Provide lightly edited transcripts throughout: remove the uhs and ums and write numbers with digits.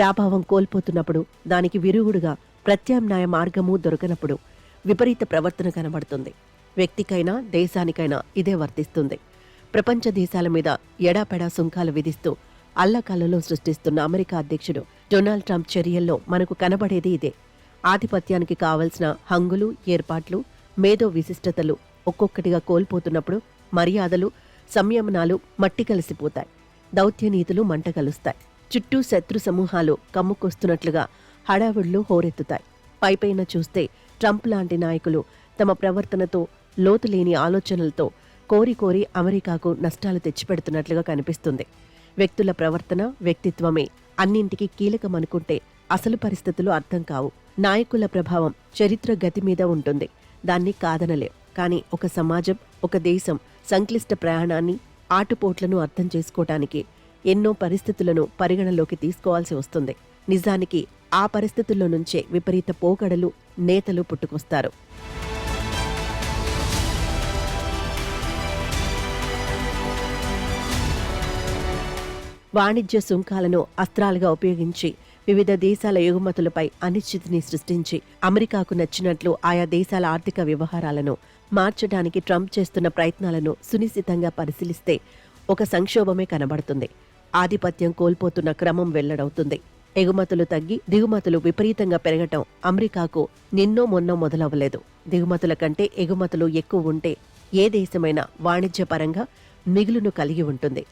ప్రాభావం కోల్పోతున్నప్పుడు, దానికి విరుగుడుగా ప్రత్యామ్నాయ మార్గమూ దొరకనప్పుడు విపరీత ప్రవర్తన కనబడుతుంది. వ్యక్తికైనా దేశానికైనా ఇదే వర్తిస్తుంది. ప్రపంచ దేశాల మీద ఎడాపెడా సుంకాలు విధిస్తూ అల్లకల్లలో సృష్టిస్తున్న అమెరికా అధ్యక్షుడు డొనాల్డ్ ట్రంప్ చర్యల్లో మనకు కనబడేది ఇదే. ఆధిపత్యానికి కావలసిన హంగులు, ఏర్పాట్లు, మేధో విశిష్టతలు ఒక్కొక్కటిగా కోల్పోతున్నప్పుడు మర్యాదలు, సంయమనాలు మట్టి కలిసిపోతాయి. దౌత్యనీతులు మంట కలుస్తాయి. చుట్టూ శత్రు సమూహాలు కమ్ముకొస్తున్నట్లుగా హడావుళ్లు హోరెత్తుతాయి. పైపైన చూస్తే ట్రంప్ లాంటి నాయకులు తమ ప్రవర్తనతో, లోతులేని ఆలోచనలతో కోరి కోరి అమెరికాకు నష్టాలు తెచ్చిపెడుతున్నట్లుగా కనిపిస్తుంది. వ్యక్తుల ప్రవర్తన, వ్యక్తిత్వమే అన్నింటికీ కీలకమనుకుంటే అసలు పరిస్థితులు అర్థం కావు. నాయకుల ప్రభావం చరిత్ర గతి మీద ఉంటుంది. దాన్ని కాదనలేం. కానీ ఒక సమాజం, ఒక దేశం సంక్లిష్ట ప్రయాణాన్ని, ఆటుపోట్లను అర్థం చేసుకోవటానికి ఎన్నో పరిస్థితులను పరిగణలోకి తీసుకోవాల్సి వస్తుంది. నిజానికి ఆ పరిస్థితుల్లో నుంచే విపరీత పోకడలు, నేతలు పుట్టుకొస్తారు. వాణిజ్య సుంకాలను అస్త్రాలుగా ఉపయోగించి వివిధ దేశాల ఎగుమతులపై అనిశ్చితిని సృష్టించి అమెరికాకు నచ్చినట్లు ఆయా దేశాల ఆర్థిక వ్యవహారాలను మార్చడానికి ట్రంప్ చేస్తున్న ప్రయత్నాలను సునిశితంగా పరిశీలిస్తే ఒక సంక్షోభమే కనబడుతుంది. ఆధిపత్యం కోల్పోతున్న క్రమం వెల్లడవుతుంది. ఎగుమతులు తగ్గి దిగుమతులు విపరీతంగా పెరగటం అమెరికాకు నిన్నో మొన్నో మొదలవ్వలేదు. దిగుమతుల కంటే ఎగుమతులు ఎక్కువ ఉంటే ఏ దేశమైనా వాణిజ్యపరంగా మిగులును కలిగి ఉంటుంది.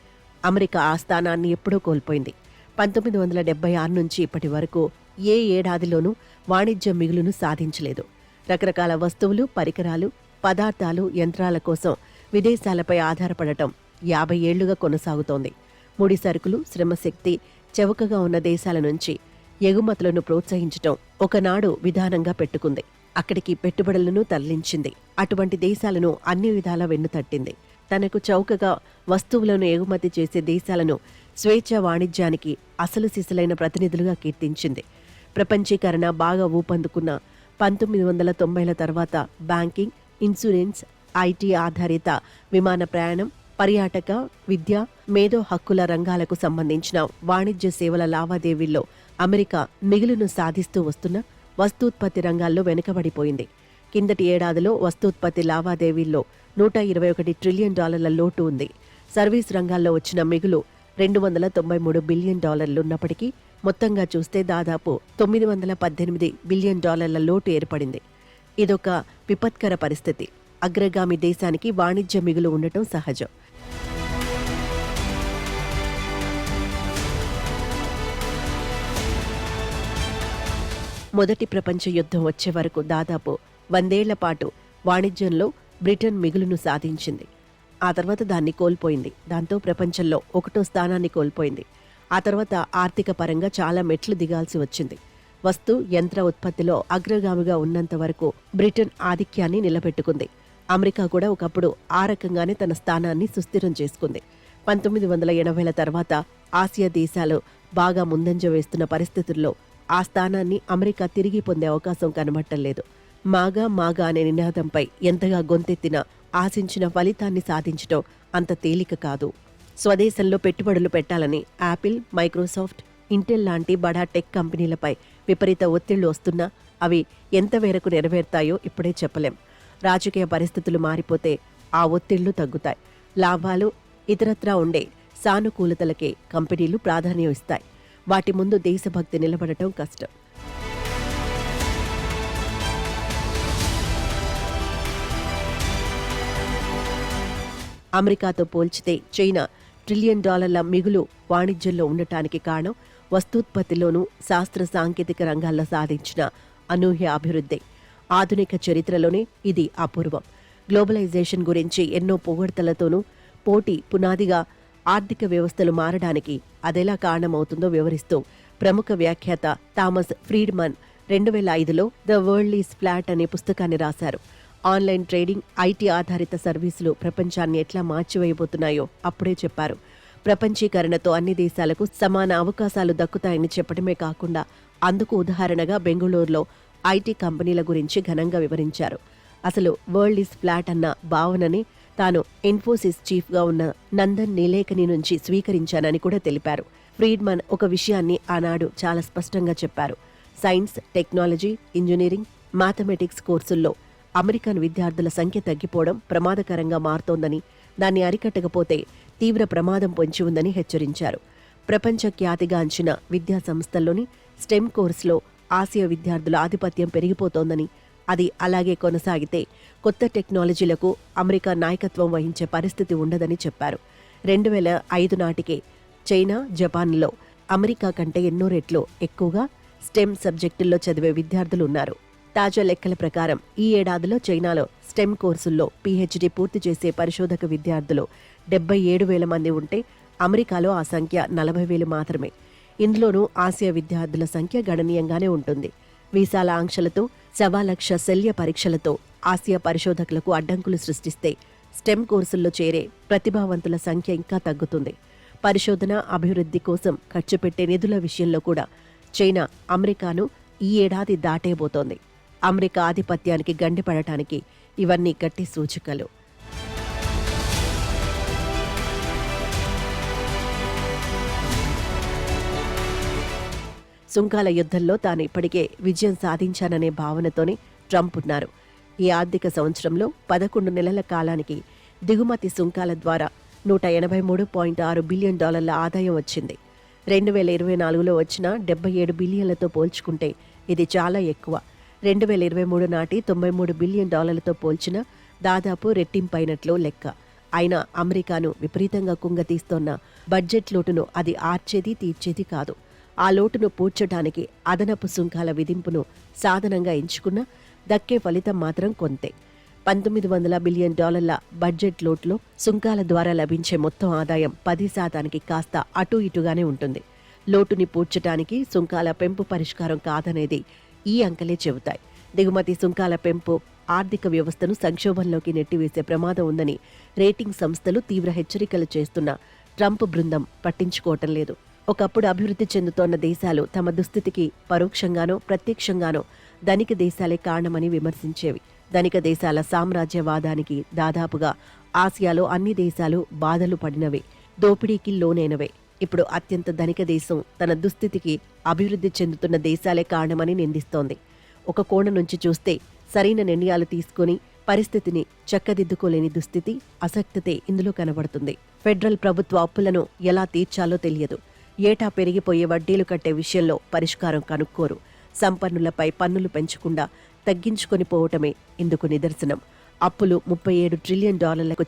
అమెరికా ఆ స్థానాన్ని ఎప్పుడూ కోల్పోయింది. 1976 నుంచి ఇప్పటి వరకు ఏ ఏడాదిలోనూ వాణిజ్య మిగులును సాధించలేదు. రకరకాల వస్తువులు, పరికరాలు, పదార్థాలు, యంత్రాల కోసం విదేశాలపై ఆధారపడటం 50 ఏళ్లుగా కొనసాగుతోంది. ముడి సరుకులు, శ్రమశక్తి చౌకగా ఉన్న దేశాల నుంచి ఎగుమతులను ప్రోత్సహించటం ఒకనాడు విధానంగా పెట్టుకుంది. అక్కడికి పెట్టుబడులను తరలించింది. అటువంటి దేశాలను అన్ని విధాలా వెన్నుతట్టింది. తనకు చౌకగా వస్తువులను ఎగుమతి చేసే దేశాలను స్వేచ్ఛ వాణిజ్యానికి అసలు సిసలైన ప్రతినిధులుగా కీర్తించింది. ప్రపంచీకరణ బాగా ఊపందుకున్న 1990ల తర్వాత బ్యాంకింగ్, ఇన్సూరెన్స్, ఐటీ ఆధారిత విమాన ప్రయాణం, పర్యాటక, విద్య, మేధో హక్కుల రంగాలకు సంబంధించిన వాణిజ్య సేవల లావాదేవీల్లో అమెరికా మిగులును సాధిస్తూ వస్తున్న వస్తూత్పత్తి రంగాల్లో వెనుకబడిపోయింది. కిందటి ఏడాదిలో వస్తూత్పత్తి లావాదేవీల్లో $121 ట్రిలియన్ లోటు ఉంది. సర్వీస్ రంగాల్లో వచ్చిన మిగులు $293 బిలియన్ ఉన్నప్పటికీ మొత్తంగా చూస్తే దాదాపు $918 బిలియన్ లోటు ఏర్పడింది. ఇదొక విపత్కర పరిస్థితి. అగ్రగామి దేశానికి వాణిజ్య మిగులు ఉండటం సహజం. మొదటి ప్రపంచ యుద్ధం వచ్చే వరకు దాదాపు 100 ఏళ్ల పాటు వాణిజ్యంలో బ్రిటన్ మిగులును సాధించింది. ఆ తర్వాత దాన్ని కోల్పోయింది. దాంతో ప్రపంచంలో 1వ స్థానాన్ని కోల్పోయింది. ఆ తర్వాత ఆర్థిక పరంగా చాలా మెట్లు దిగాల్సి వచ్చింది. వస్తు, యంత్ర ఉత్పత్తిలో అగ్రగామిగా ఉన్నంత వరకు బ్రిటన్ ఆధిక్యాన్ని నిలబెట్టుకుంది. అమెరికా కూడా ఒకప్పుడు ఆ రకంగానే తన స్థానాన్ని సుస్థిరం చేసుకుంది. 1980ల తర్వాత ఆసియా దేశాలు బాగా ముందంజ వేస్తున్న పరిస్థితుల్లో ఆ స్థానాన్ని అమెరికా తిరిగి పొందే అవకాశం కనబట్టలేదు. మాగా మాగా అనే నినాదంపై ఎంతగా గొంతెత్తినా ఆశించిన ఫలితాన్ని సాధించటం అంత తేలిక కాదు. స్వదేశంలో పెట్టుబడులు పెట్టాలని యాపిల్, మైక్రోసాఫ్ట్, ఇంటెల్ లాంటి బడా టెక్ కంపెనీలపై విపరీత ఒత్తిళ్లు వస్తున్నా అవి ఎంత మేరకు నెరవేరుతాయో ఇప్పుడే చెప్పలేం. రాజకీయ పరిస్థితులు మారిపోతే ఆ ఒత్తిళ్లు తగ్గుతాయి. లాభాలు, ఇతరత్రా ఉండే సానుకూలతలకే కంపెనీలు ప్రాధాన్యం ఇస్తాయి. వాటి ముందు దేశభక్తి నిలబడటం కష్టం. అమెరికాతో పోల్చితే చైనా $1 ట్రిలియన్ మిగులు వాణిజ్యంలో ఉండటానికి కారణం వస్తూత్పత్తిలోనూ శాస్త్ర సాంకేతిక రంగాల్లో సాధించిన అనూహ్య అభివృద్ధి. ఆధునిక చరిత్రలోనే ఇది అపూర్వం. గ్లోబలైజేషన్ గురించి ఎన్నో పొగడ్తలతోనూ పోటీ పునాదిగా ఆర్థిక వ్యవస్థలు మారడానికి అదెలా కారణమవుతుందో వివరిస్తూ ప్రముఖ వ్యాఖ్యాత థామస్ ఫ్రీడ్మన్ 2005లో ద వరల్డ్ ఈజ్ ఫ్లాట్ అనే పుస్తకాన్ని రాశారు. ఆన్లైన్ ట్రేడింగ్, ఐటీ ఆధారిత సర్వీసులు ప్రపంచాన్ని ఎట్లా మార్చివేయబోతున్నాయో అప్పుడే చెప్పారు. ప్రపంచీకరణతో అన్ని దేశాలకు సమాన అవకాశాలు దక్కుతాయని చెప్పడమే కాకుండా అందుకు ఉదాహరణగా బెంగళూరులో ఐటీ కంపెనీల గురించి ఘనంగా వివరించారు. అసలు వరల్డ్ ఈజ్ ఫ్లాట్ అన్న భావనని తాను ఇన్ఫోసిస్ చీఫ్గా ఉన్న నందన్ నీలేకని నుంచి స్వీకరించానని కూడా తెలిపారు. ఫ్రీడ్మన్ ఒక విషయాన్ని ఆనాడు చాలా స్పష్టంగా చెప్పారు. సైన్స్, టెక్నాలజీ, ఇంజనీరింగ్, మ్యాథమెటిక్స్ కోర్సుల్లో అమెరికన్ విద్యార్థుల సంఖ్య తగ్గిపోవడం ప్రమాదకరంగా మారుతోందని, దాన్ని అరికట్టకపోతే తీవ్ర ప్రమాదం పొంచి ఉందని హెచ్చరించారు. ప్రపంచ ఖ్యాతిగాంచిన విద్యా సంస్థల్లోని స్టెమ్ కోర్సులో ఆసియా విద్యార్థుల ఆధిపత్యం పెరిగిపోతోందని, అది అలాగే కొనసాగితే కొత్త టెక్నాలజీలకు అమెరికా నాయకత్వం వహించే పరిస్థితి ఉండదని చెప్పారు. 2005 నాటికే చైనా, జపాన్లో అమెరికా కంటే ఎన్నో రెట్లు ఎక్కువగా స్టెమ్ సబ్జెక్టుల్లో చదివే విద్యార్థులు ఉన్నారు. తాజా లెక్కల ప్రకారం ఈ ఏడాదిలో చైనాలో స్టెమ్ కోర్సుల్లో పీహెచ్డీ పూర్తి చేసే పరిశోధక విద్యార్థులు 77,000 మంది ఉంటే అమెరికాలో ఆ సంఖ్య 40,000 మాత్రమే. ఇందులోనూ ఆసియా విద్యార్థుల సంఖ్య గణనీయంగానే ఉంటుంది. వీసాల ఆంక్షలతో, 1,00,000 శల్య పరీక్షలతో ఆసియా పరిశోధకులకు అడ్డంకులు సృష్టిస్తే స్టెమ్ కోర్సుల్లో చేరే ప్రతిభావంతుల సంఖ్య ఇంకా తగ్గుతుంది. పరిశోధన, అభివృద్ధి కోసం ఖర్చు పెట్టే నిధుల విషయంలో కూడా చైనా అమెరికాను ఈ ఏడాది దాటేబోతోంది. అమెరికా ఆధిపత్యానికి గండిపడటానికి ఇవన్నీ గట్టి సూచికలు. సుంకాల యుద్ధంలో తాను ఇప్పటికే విజయం సాధించాననే భావనతోనే ట్రంప్ ఉన్నారు. ఈ ఆర్థిక సంవత్సరంలో 11 నెలల కాలానికి దిగుమతి సుంకాల ద్వారా $183.6 బిలియన్ ఆదాయం వచ్చింది. 2024లో వచ్చిన 77 బిలియన్లతో పోల్చుకుంటే ఇది చాలా ఎక్కువ. 2023 నాటి $93 బిలియన్ పోల్చిన దాదాపు రెట్టింపైనట్లు లెక్క. అయినా అమెరికాను విపరీతంగా కుంగతీస్తోన్న బడ్జెట్ లోటును అది ఆర్చేది తీర్చేది కాదు. ఆ లోటును పూడ్చడానికి అదనపు సుంకాల విధింపును సాధనంగా ఎంచుకున్న దక్కే ఫలితం మాత్రం కొంతే. $1,900 బిలియన్ బడ్జెట్ లోటులో సుంకాల ద్వారా లభించే మొత్తం ఆదాయం 10% కాస్త అటూ ఇటుగానే ఉంటుంది. లోటుని పూడ్చటానికి సుంకాల పెంపు పరిష్కారం కాదనేది ఈ అంకెలే చెబుతాయి. దిగుమతి సుంకాల పెంపు ఆర్థిక వ్యవస్థను సంక్షోభంలోకి నెట్టివేసే ప్రమాదం ఉందని రేటింగ్ సంస్థలు తీవ్ర హెచ్చరికలు చేస్తున్న ట్రంప్ బృందం పట్టించుకోవటం లేదు. ఒకప్పుడు అభివృద్ధి చెందుతోన్న దేశాలు తమ దుస్థితికి పరోక్షంగానో ప్రత్యక్షంగానో ధనిక దేశాలే కారణమని విమర్శించేవి. ధనిక దేశాల సామ్రాజ్యవాదానికి దాదాపుగా ఆసియాలో అన్ని దేశాలు బాధలు పడినవే, దోపిడీకి లోనైనవే. ఇప్పుడు అత్యంత ధనిక దేశం తన దుస్థితికి అభివృద్ధి చెందుతున్న దేశాలే కారణమని నిందిస్తోంది. ఒక కోణం నుంచి చూస్తే సరైన నిర్ణయాలు తీసుకుని పరిస్థితిని చక్కదిద్దుకోలేని దుస్థితి, అసక్తతే ఇందులో కనబడుతుంది. ఫెడరల్ ప్రభుత్వ అప్పులను ఎలా తీర్చాలో తెలియదు. ఏటా పెరిగిపోయే వడ్డీలు కట్టే విషయంలో పరిష్కారం కనుక్కోరు. సంపన్నులపై పన్నులు పెంచకుండా తగ్గించుకొని పోవటమే ఇందుకు నిదర్శనం. అప్పులు $37 ట్రిలియన్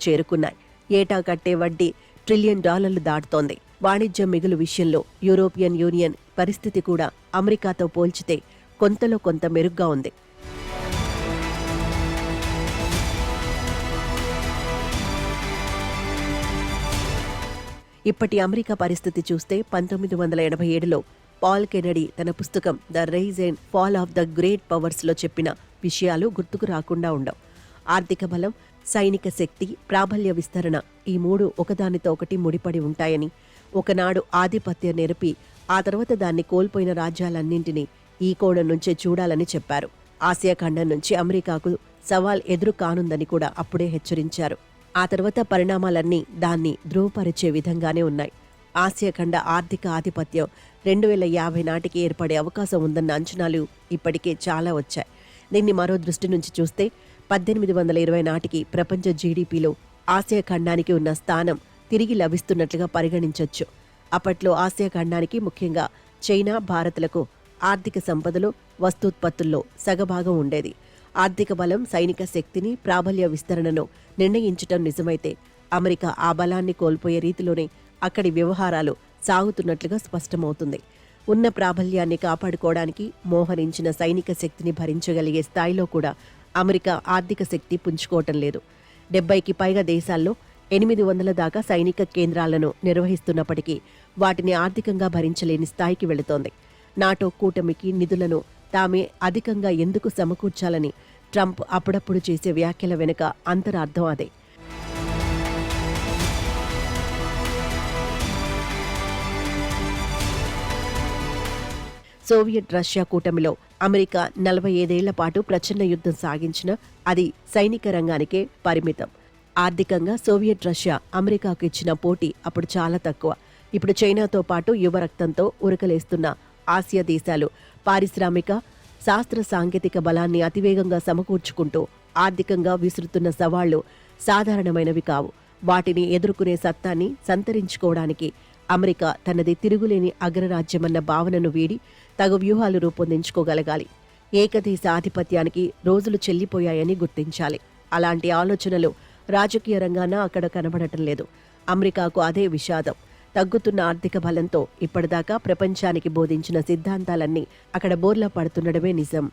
చేరుకున్నాయి. ఏటా కట్టే వడ్డీ $1 ట్రిలియన్ దాటుతోంది. వాణిజ్య మిగులు విషయంలో యూరోపియన్ యూనియన్ పరిస్థితి కూడా అమెరికాతో పోల్చితే కొంతలో కొంత మెరుగ్గా ఉంది. ఇప్పటి అమెరికా పరిస్థితి చూస్తే 1987లో పాల్ కెనడీ తన పుస్తకం the rise and fall of the great పవర్స్లో చెప్పిన విషయాలు గుర్తుకు రాకుండా ఉండవు. ఆర్థిక బలం, సైనిక శక్తి, ప్రాబల్య విస్తరణ ఈ మూడు ఒకదానితో ఒకటి ముడిపడి ఉంటాయని, ఒకనాడు ఆధిపత్య నెరపి ఆ తర్వాత దాన్ని కోల్పోయిన రాజ్యాలన్నింటినీ ఈ కోణం నుంచే చూడాలని చెప్పారు. ఆసియా ఖండం నుంచి అమెరికాకు సవాల్ ఎదురు కానుందని కూడా అప్పుడే హెచ్చరించారు. ఆ తర్వాత పరిణామాలన్నీ దాన్ని ధృవపరిచే విధంగానే ఉన్నాయి. ఆసియా ఖండ ఆర్థిక ఆధిపత్యం 2050 నాటికి ఏర్పడే అవకాశం ఉందన్న అంచనాలు ఇప్పటికే చాలా వచ్చాయి. దీన్ని మరో దృష్టి నుంచి చూస్తే 1820 నాటికి ప్రపంచ జీడీపీలో ఆసియా ఖండానికి ఉన్న స్థానం తిరిగి లభిస్తున్నట్లుగా పరిగణించొచ్చు. అప్పట్లో ఆసియా ఖండానికి ముఖ్యంగా చైనా, భారత్లకు ఆర్థిక సంపదలో, వస్తూత్పత్తుల్లో సగభాగం ఉండేది. ఆర్థిక బలం, సైనిక శక్తిని, ప్రాబల్య విస్తరణను నిర్ణయించటం నిజమైతే అమెరికా ఆ బలాన్ని కోల్పోయే రీతిలోనే అక్కడి వ్యవహారాలు సాగుతున్నట్లుగా స్పష్టమవుతుంది. ఉన్న ప్రాబల్యాన్ని కాపాడుకోవడానికి మోహరించిన సైనిక శక్తిని భరించగలిగే స్థాయిలో కూడా అమెరికా ఆర్థిక శక్తి పుంజుకోవటం లేదు. 70కి పైగా దేశాల్లో 800 దాకా సైనిక కేంద్రాలను నిర్వహిస్తున్నప్పటికీ వాటిని ఆర్థికంగా భరించలేని స్థాయికి వెళుతోంది. నాటో కూటమికి నిధులను తామే అధికంగా ఎందుకు సమకూర్చాలని ట్రంప్ అప్పుడప్పుడు చేసే వ్యాఖ్యల వెనుక అంతరార్థం అదే. సోవియట్ రష్యా కూటమిలో అమెరికా 45 ఏళ్ల పాటు ప్రచండ యుద్ధం సాగించినా అది సైనిక రంగానికే పరిమితం. ఆర్థికంగా సోవియట్ రష్యా అమెరికాకు ఇచ్చిన పోటీ అప్పుడు చాలా తక్కువ. ఇప్పుడు చైనాతో పాటు యువరక్తంతో ఉరకలేస్తున్న ఆసియా దేశాలు పారిశ్రామిక శాస్త్ర సాంకేతిక బలాన్ని అతివేగంగా సమకూర్చుకుంటూ ఆర్థికంగా విసురుతున్న సవాళ్లు సాధారణమైనవి కావు. వాటిని ఎదుర్కొనే సత్తాన్ని సంతరించుకోవడానికి అమెరికా తనది తిరుగులేని అగ్రరాజ్యమన్న భావనను వీడి తగు వ్యూహాలు రూపొందించుకోగలగాలి. ఏకదేశ ఆధిపత్యానికి రోజులు చెల్లిపోయాయని గుర్తించాలి. అలాంటి ఆలోచనలు రాజకీయ రంగాన అక్కడ కనబడటం లేదు. అమెరికాకు అదే విషాదం. తగ్గుతున్న ఆర్థిక బలంతో ఇప్పటిదాకా ప్రపంచానికి బోధించిన సిద్ధాంతాలన్నీ అక్కడ బోర్లా పడుతుండడమే నిజం.